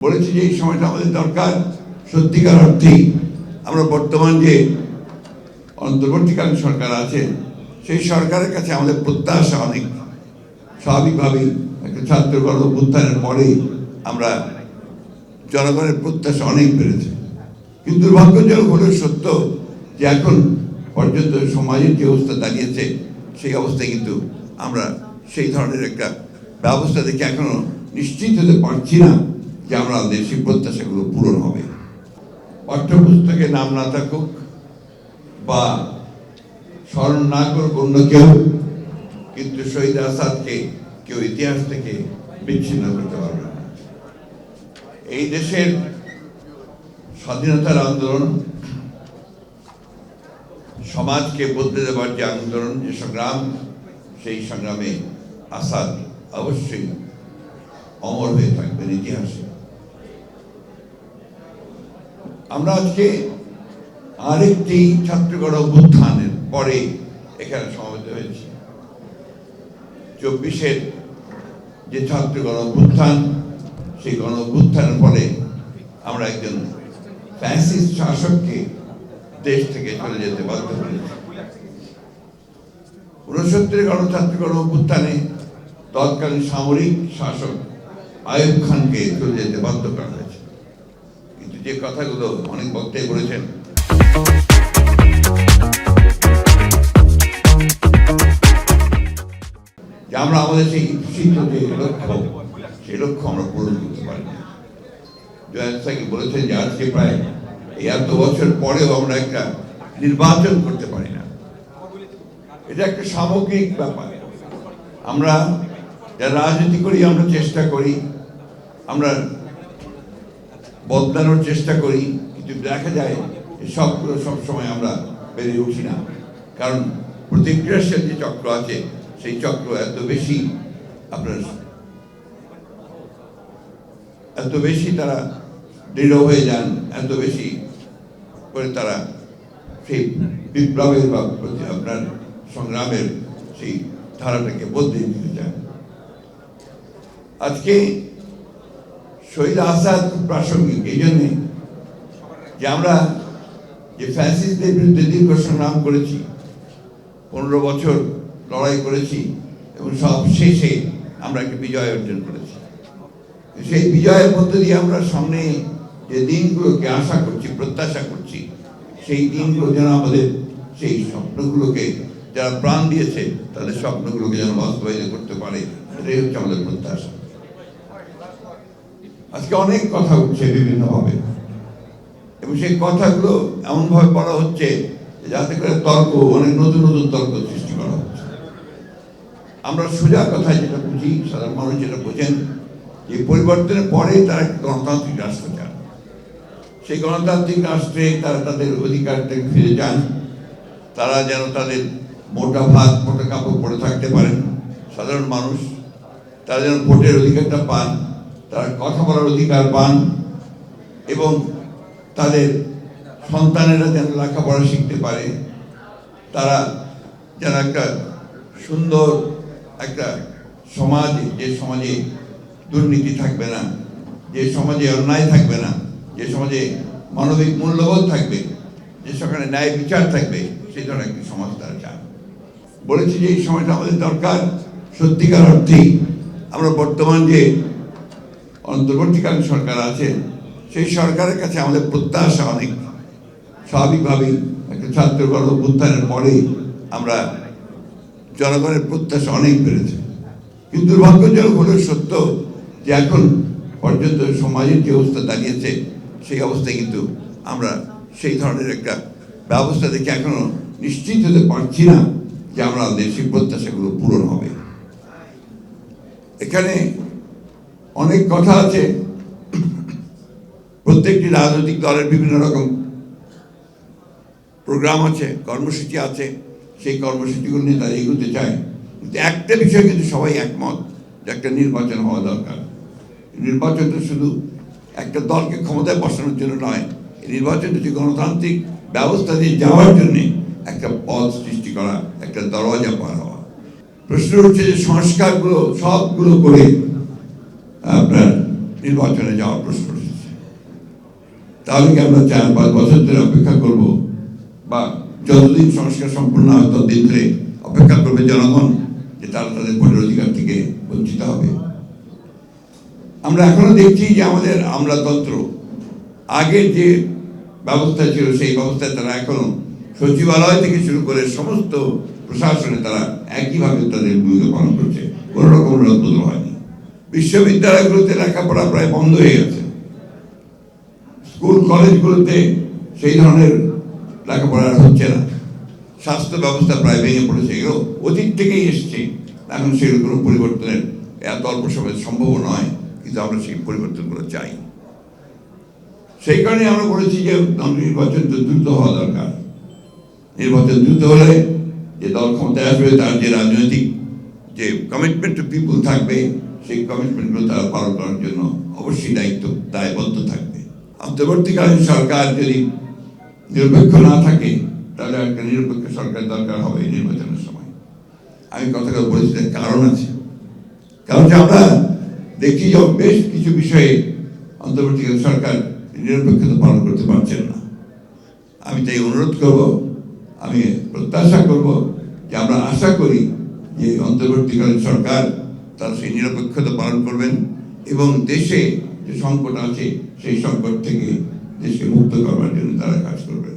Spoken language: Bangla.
বলেছি যে এই সময়টা আমাদের দরকার সত্যিকার অর্থেই আমরা বর্তমান যে অন্তর্বর্তীকালীন সরকার আছে সেই সরকারের কাছে আমাদের প্রত্যাশা অনেক। স্বাভাবিকভাবেই একটা ছাত্র গণ অভ্যুত্থানের পরে আমরা জনগণের প্রত্যাশা অনেক বেড়েছে, কিন্তু দুর্ভাগ্যজনক হলেও সত্য যে এখন পর্যন্ত সমাজের যে অবস্থা দাঁড়িয়েছে সেই অবস্থায় কিন্তু আমরা সেই ধরনের একটা ব্যবস্থা দেখে এখনো নিশ্চিত হতে পারছি না যে আমরা আমাদের সেই প্রত্যাশাগুলো পূরণ হবে। পাঠ্যপুস্তকে নাম না থাকুক বা স্মরণ না করুক অন্য কেউ, কিন্তু শহীদ আসাদকে কেউ ইতিহাস থেকে বিচ্ছিন্ন করতে পারবে না। এই দেশের স্বাধীনতার আন্দোলন, সমাজকে বদলে দেওয়ার যে আন্দোলন, যে সংগ্রাম, সেই সংগ্রামে আসাদ অবশ্যই অমর হয়ে থাকবেন ইতিহাসে। আমরা আজকে আরেকটি ছাত্র গণ অভ্যুত্থানের পরে এখানে সমবেত হয়েছি। 24-এর যে ছাত্র গণ অভ্যুত্থান, সেই গণ অভ্যুত্থানের ফলে আমরা একজন ফ্যাসিস্ট শাসককে দেশ থেকে চলে যেতে বাধ্য করেছি। 69-এর গণছাত্র গণ অভ্যুত্থানে তৎকালীন সামরিক শাসক আইয়ুব খানকে চলে যেতে বাধ্য করা হয়েছে। কিন্তু যে কথাগুলো অনেক বক্তাই বলেছেন, যে আমরা আমাদের সেই ইচ্ছিত যে লক্ষ্য, সেই লক্ষ্য আমরা পূরণ করতে পারি না। জয়েন্ট সাকি বলেছেন যে আজকে প্রায় এত বছর পরেও আমরা একটা নির্বাচন করতে পারি না। এটা একটা সামগ্রিক ব্যাপার। আমরা যারা রাজনীতি করি আমরা চেষ্টা করি, আমরা বদলানোর চেষ্টা করি, কিন্তু দেখা যায় সবগুলো সবসময় আমরা বেরিয়ে উঠি না। কারণ প্রতিক্রিয়াশীল যে চক্র আছে সেই চক্র এত বেশি তারা দৃঢ় হয়ে যান, এত বেশি করে তারা সেই বিপ্লবের বা আপনার সংগ্রামের সেই ধারাটাকে বদলে দিতে চান। আজকে শহীদ আসাদ প্রাসঙ্গিক এই জন্যে যে আমরা যে ফ্যাসিস্টদের বিরুদ্ধে দীর্ঘ সংগ্রাম করেছি, 15 বছর লড়াই করেছি এবং সব শেষে আমরা একটা বিজয় অর্জন করেছি। সেই বিজয়ের মধ্যে দিয়ে আমরা সামনে যে দিনগুলোকে আশা করছি, প্রত্যাশা করছি, সেই দিনগুলো যেন আমাদের সেই স্বপ্নগুলোকে যারা প্রাণ দিয়েছে তাদের স্বপ্নগুলোকে যেন বাস্তবায়িত করতে পারে, এটাই হচ্ছে আমাদের প্রত্যাশা। আজকে অনেক কথা উঠছে বিভিন্নভাবে, এবং সেই কথাগুলো এমনভাবে বলা হচ্ছে যাতে করে তর্ক, অনেক নতুন নতুন তর্ক সৃষ্টি করা হচ্ছে। আমরা সোজা কথায় যেটা বুঝি, সাধারণ মানুষ যেটা বোঝেন, যে পরিবর্তনের পরে তারা একটা গণতান্ত্রিক রাষ্ট্র চান। সেই গণতান্ত্রিক রাষ্ট্রে তারা তাদের অধিকারটাকে ফিরে যান, তারা যেন তাদের মোটা ভাত মোটা কাপড় পরে থাকতে পারেন সাধারণ মানুষ, তারা যেন ভোটের অধিকারটা পান, তারা কথা বলার অধিকার পান, এবং তাদের সন্তানেরা যেন লেখাপড়া শিখতে পারে, তারা যেন একটা সুন্দর একটা সমাজ, যে সমাজে দুর্নীতি থাকবে না, যে সমাজে অন্যায় থাকবে না, যে সমাজে মানবিক মূল্যবোধ থাকবে, যে সেখানে ন্যায় বিচার থাকবে, সেই ধরনের একটি সমাজ তারা চান। বলেছি যে এই সময়টা আমাদের দরকার সত্যিকার অর্থেই আমরা বর্তমান যে অন্তর্বর্তীকালীন সরকার আছে সেই সরকারের কাছে আমাদের প্রত্যাশা অনেক। স্বাভাবিকভাবেই একটা ছাত্র গণ অভ্যুত্থানের পরে আমরা জনগণের প্রত্যাশা অনেক বেড়েছে, কিন্তু দুর্ভাগ্যজনক হলেও সত্য যে এখন পর্যন্ত সমাজের যে অবস্থা দাঁড়িয়েছে সেই অবস্থায় কিন্তু আমরা সেই ধরনের একটা ব্যবস্থা দেখে এখনো নিশ্চিত হতে পারছি না যে আমরা আমাদের সেই প্রত্যাশাগুলো পূরণ হবে। এখানে অনেক কথা আছে, প্রত্যেকটি রাজনৈতিক দলের বিভিন্ন রকম প্রোগ্রাম আছে, কর্মসূচি আছে, সেই কর্মসূচিগুলো নিয়ে তারা এগোতে চায়। কিন্তু একটা বিষয় কিন্তু সবাই একমত যে একটা নির্বাচন হওয়া দরকার। নির্বাচনটা শুধু একটা দলকে ক্ষমতায় বসানোর জন্য নয়, নির্বাচনটা হচ্ছে গণতান্ত্রিক ব্যবস্থা দিয়ে যাওয়ার জন্যে একটা পথ সৃষ্টি করা, একটা দরজা পার হওয়া। প্রশ্ন হচ্ছে যে সংস্কারগুলো সবগুলো করে আপনার নির্বাচনে যাওয়ার প্রশ্ন এসেছে। তাহলে কি আমরা 4-5 বছর ধরে অপেক্ষা করব, বা যতদিন সংস্কার সম্পূর্ণ হয় ততদিন ধরে অপেক্ষা করবে জনগণ যে তারা তাদের ভোটের অধিকার থেকে বঞ্চিত হবে? আমরা এখনো দেখছি যে আমাদের আমলাতন্ত্র আগের যে ব্যবস্থা ছিল সেই ব্যবস্থায় তারা এখনো সচিবালয় থেকে শুরু করে সমস্ত প্রশাসনে তারা একইভাবে তাদের ভূমিকা পালন করছে, কোনো রকম রদবদল হয়নি। বিশ্ববিদ্যালয়গুলোতে লেখাপড়া প্রায় বন্ধ হয়ে গেছে, স্কুল কলেজগুলোতে সেই ধরনের লেখাপড়া হচ্ছে না, স্বাস্থ্য ব্যবস্থা প্রায় ভেঙে পড়েছে। এগুলো অতীত থেকেই এসছে, এখন সেগুলো কোনো পরিবর্তনের এত অল্প সময় সম্ভব নয়, কিন্তু আমরা সেই পরিবর্তনগুলো চাই। সেই কারণে আমরা বলেছি যে নির্বাচন দ্রুত হওয়া দরকার। নির্বাচন দ্রুত হলে যে দল ক্ষমতায় আসবে তার যে রাজনৈতিক যে কমিটমেন্ট টু পিপুল থাকবে, সেই কমিটমেন্টগুলো তারা পালন করার জন্য অবশ্যই দায়বদ্ধ থাকবে। অন্তর্বর্তীকালীন সরকার যদি নিরপেক্ষ না থাকে তাহলে একটা নিরপেক্ষ সরকার দরকার হবে নির্বাচনের সময়। আমি কথাটা বলেছি, কারণ আছে। কারণ যে আমরা দেখি যে বেশ কিছু বিষয়ে অন্তর্বর্তীকালীন সরকার নিরপেক্ষতা পালন করতে পারছেন না। আমি তাই অনুরোধ করব, আমি প্রত্যাশা করব যে আমরা আশা করি যে অন্তর্বর্তীকালীন সরকার তারা সেই নিরপেক্ষতা পালন করবেন এবং দেশে যে সংকট আছে সেই সংকট থেকে দেশকে মুক্ত করবার জন্য তারা কাজ করবে।